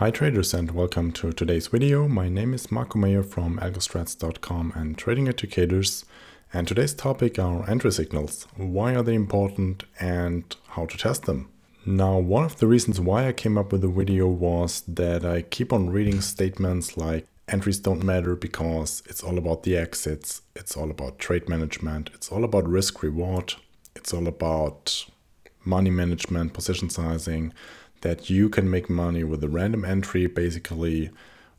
Hi traders and welcome to today's video. My name is Marco Meyer from algostrats.com and Trading Educators, and today's topic are entry signals. Why are they important and how to test them? Now, one of the reasons why I came up with the video was that I keep on reading statements like entries don't matter because it's all about the exits, it's all about trade management, it's all about risk reward, it's all about money management, position sizing, that you can make money with a random entry basically,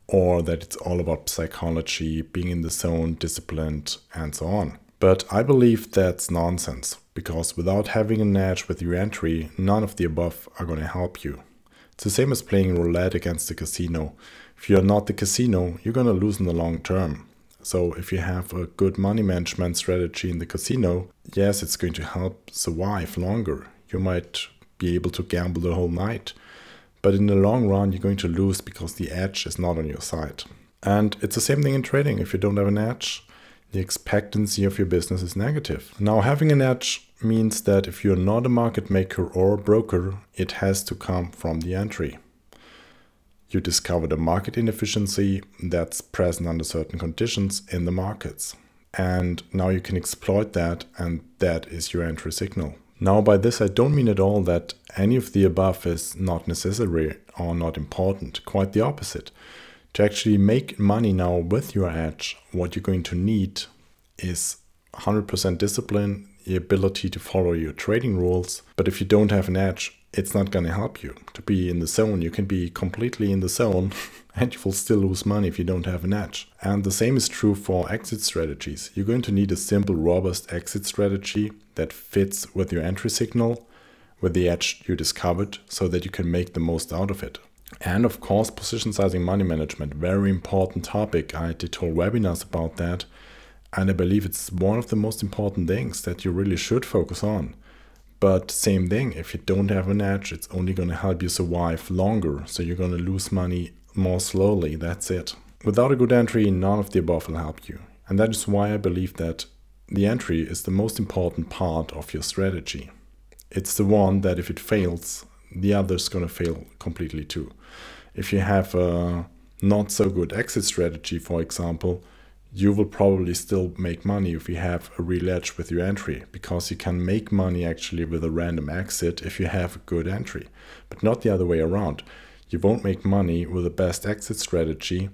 or that it's all about psychology, being in the zone, disciplined, and so on. But I believe that's nonsense, because without having an edge with your entry, none of the above are going to help you. It's the same as playing roulette against the casino. If you're not the casino, you're going to lose in the long term. So if you have a good money management strategy in the casino, yes, it's going to help survive longer. You might be able to gamble the whole night, but in the long run you're going to lose because the edge is not on your side. And it's the same thing in trading. If you don't have an edge, the expectancy of your business is negative. Now, having an edge means that if you're not a market maker or a broker, it has to come from the entry. You discovered a market inefficiency that's present under certain conditions in the markets, and now you can exploit that, and that is your entry signal. Now, by this I don't mean at all that any of the above is not necessary or not important. Quite the opposite. To actually make money now with your edge, what you're going to need is 100% discipline, the ability to follow your trading rules. But if you don't have an edge, it's not going to help you to be in the zone. You can be completely in the zone and you will still lose money if you don't have an edge. And the same is true for exit strategies. You're going to need a simple, robust exit strategy that fits with your entry signal, with the edge you discovered, so that you can make the most out of it. And of course, position sizing, money management, very important topic. I did whole webinars about that, and I believe it's one of the most important things that you really should focus on. But same thing, if you don't have an edge, it's only going to help you survive longer, so you're going to lose money more slowly, that's it. Without a good entry, none of the above will help you. And that is why I believe that the entry is the most important part of your strategy. It's the one that if it fails, the other's going to fail completely too. If you have a not so good exit strategy, for example, you will probably still make money if you have a real edge with your entry, because you can make money actually with a random exit if you have a good entry, but not the other way around. You won't make money with the best exit strategy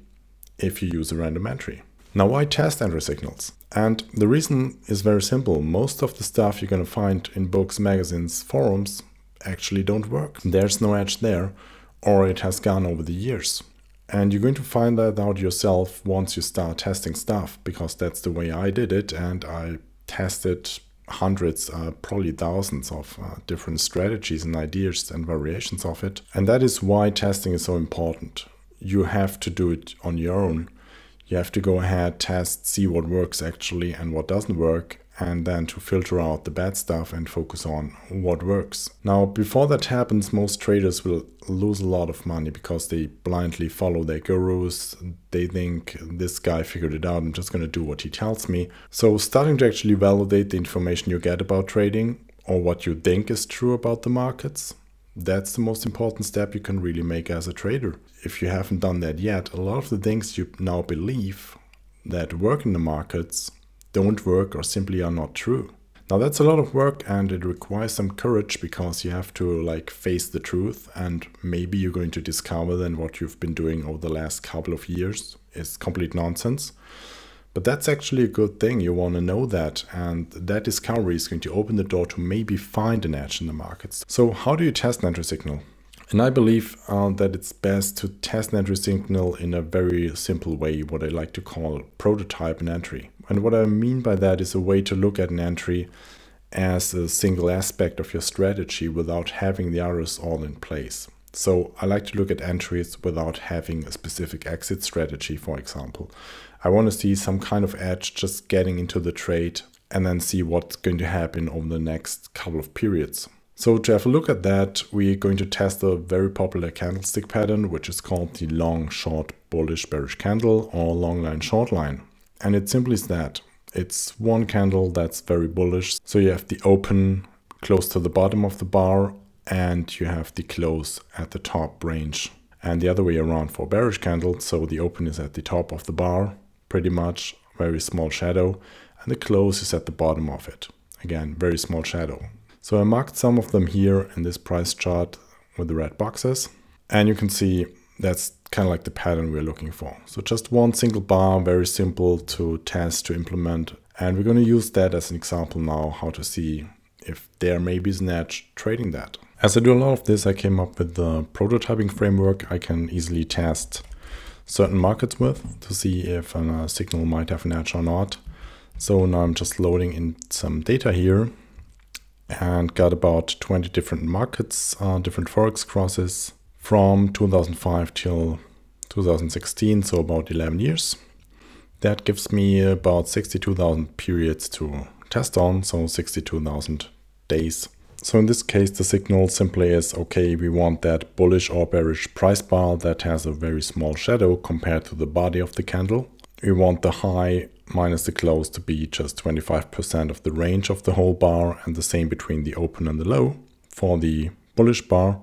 if you use a random entry. Now, why test entry signals? And the reason is very simple. Most of the stuff you're going to find in books, magazines, forums actually don't work. There's no edge there, or it has gone over the years. And you're going to find that out yourself once you start testing stuff, because that's the way I did it. And I tested hundreds, probably thousands of different strategies and ideas and variations of it. And that is why testing is so important. You have to do it on your own. You have to go ahead, test, see what works actually and what doesn't work, and then to filter out the bad stuff and focus on what works. Now, before that happens, most traders will lose a lot of money because they blindly follow their gurus. They think, this guy figured it out, I'm just going to do what he tells me. So starting to actually validate the information you get about trading, or what you think is true about the markets, that's the most important step you can really make as a trader. If you haven't done that yet, a lot of the things you now believe that work in the markets don't work or simply are not true. Now, that's a lot of work, and it requires some courage, because you have to face the truth, and maybe you're going to discover then what you've been doing over the last couple of years is complete nonsense. But that's actually a good thing. You want to know that, and that discovery is going to open the door to maybe find an edge in the markets. So how do you test an entry signal? And I believe that it's best to test an entry signal in a very simple way, what I like to call prototype an entry. And what I mean by that is a way to look at an entry as a single aspect of your strategy without having the others all in place. So I like to look at entries without having a specific exit strategy, for example. I want to see some kind of edge just getting into the trade, and then see what's going to happen over the next couple of periods. So to have a look at that, we're going to test a very popular candlestick pattern, which is called the long, short, bullish, bearish candle, or long line, short line. And it simply is that. It's one candle that's very bullish. So you have the open close to the bottom of the bar, and you have the close at the top range. and the other way around for bearish candles. So the open is at the top of the bar, pretty much, very small shadow, and the close is at the bottom of it. Again, very small shadow. So I marked some of them here in this price chart with the red boxes, and you can see that's kind of like the pattern we're looking for. So just one single bar, very simple to test, to implement, and we're going to use that as an example now, how to see if there maybe is an edge trading that. As I do a lot of this, I came up with the prototyping framework I can easily test certain markets with to see if a signal might have an edge or not. So now I'm just loading in some data here and got about 20 different markets, different Forex crosses from 2005 till 2016, so about 11 years. That gives me about 62,000 periods to test on, so 62,000 days. So in this case, the signal simply is, okay, we want that bullish or bearish price bar that has a very small shadow compared to the body of the candle. We want the high minus the close to be just 25% of the range of the whole bar, and the same between the open and the low for the bullish bar,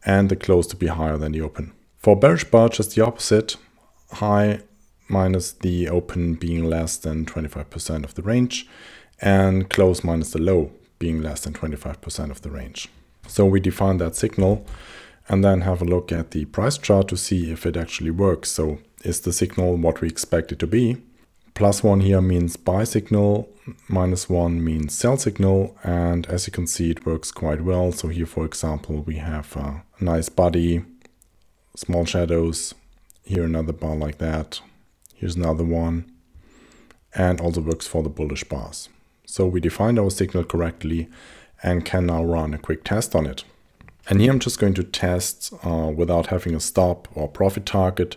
and the close to be higher than the open. For bearish bar, just the opposite, high minus the open being less than 25% of the range, and close minus the low being less than 25% of the range. So we define that signal and then have a look at the price chart to see if it actually works. So is the signal what we expect it to be? +1 here means buy signal, -1 means sell signal, and as you can see, it works quite well. So here, for example, we have a nice body, small shadows, here another bar like that, here's another one, and also works for the bullish bars. So we defined our signal correctly and can now run a quick test on it. And here I'm just going to test without having a stop or profit target,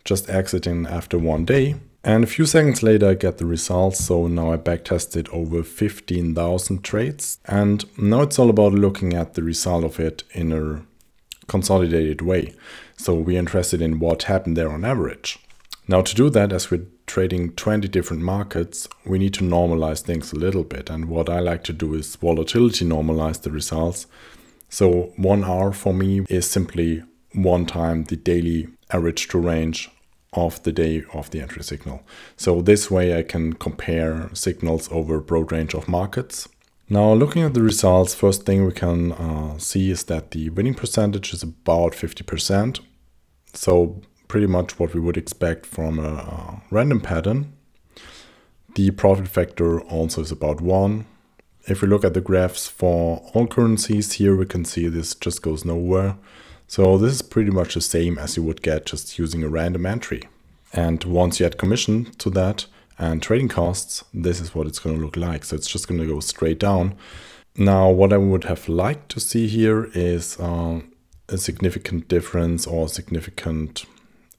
just exiting after 1 day. And a few seconds later I get the results. So now I backtested over 15,000 trades. And now it's all about looking at the result of it in a consolidated way. So we're interested in what happened there on average. Now to do that, as we're trading 20 different markets, we need to normalize things a little bit. And what I like to do is volatility normalize the results. So 1R for me is simply 1 time the daily average to range of the day of the entry signal. So this way I can compare signals over a broad range of markets. Now looking at the results, first thing we can see is that the winning percentage is about 50%. So pretty much what we would expect from a random pattern. The profit factor also is about 1. If we look at the graphs for all currencies here, we can see this just goes nowhere. So this is pretty much the same as you would get just using a random entry. And once you add commission to that and trading costs, this is what it's going to look like. So it's just going to go straight down. Now, what I would have liked to see here is a significant difference or significant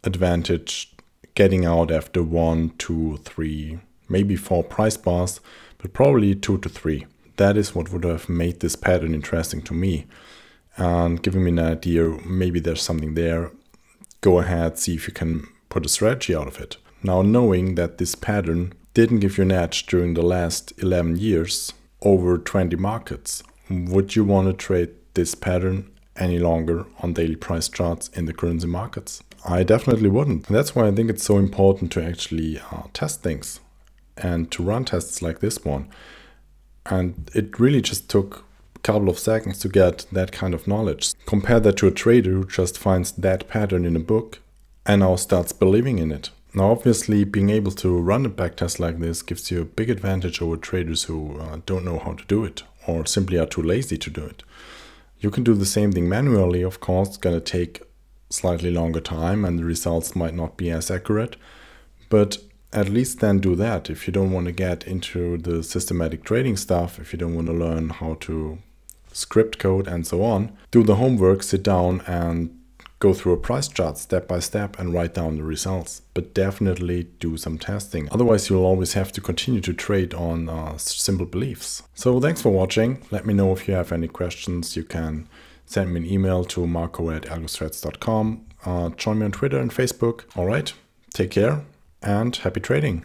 advantage getting out after 1, 2, 3, maybe 4 price bars, but probably 2 to 3. That is what would have made this pattern interesting to me and giving me an idea, maybe there's something there. Go ahead, see if you can put a strategy out of it. Now, knowing that this pattern didn't give you an edge during the last 11 years over 20 markets, would you want to trade this pattern any longer on daily price charts in the currency markets? I definitely wouldn't. And that's why I think it's so important to actually test things and to run tests like this one. And it really just took a couple of seconds to get that kind of knowledge. Compare that to a trader who just finds that pattern in a book and now starts believing in it. Now, obviously, being able to run a backtest like this gives you a big advantage over traders who don't know how to do it or simply are too lazy to do it. You can do the same thing manually, of course. It's going to take slightly longer time and the results might not be as accurate, but at least then do that. If you don't want to get into the systematic trading stuff, if you don't want to learn how to script code and so on, do the homework, sit down and go through a price chart step by step and write down the results. But definitely do some testing. Otherwise, you'll always have to continue to trade on simple beliefs. So thanks for watching. Let me know if you have any questions. You can send me an email to marco@algostrats.com. Join me on Twitter and Facebook. All right, take care and happy trading.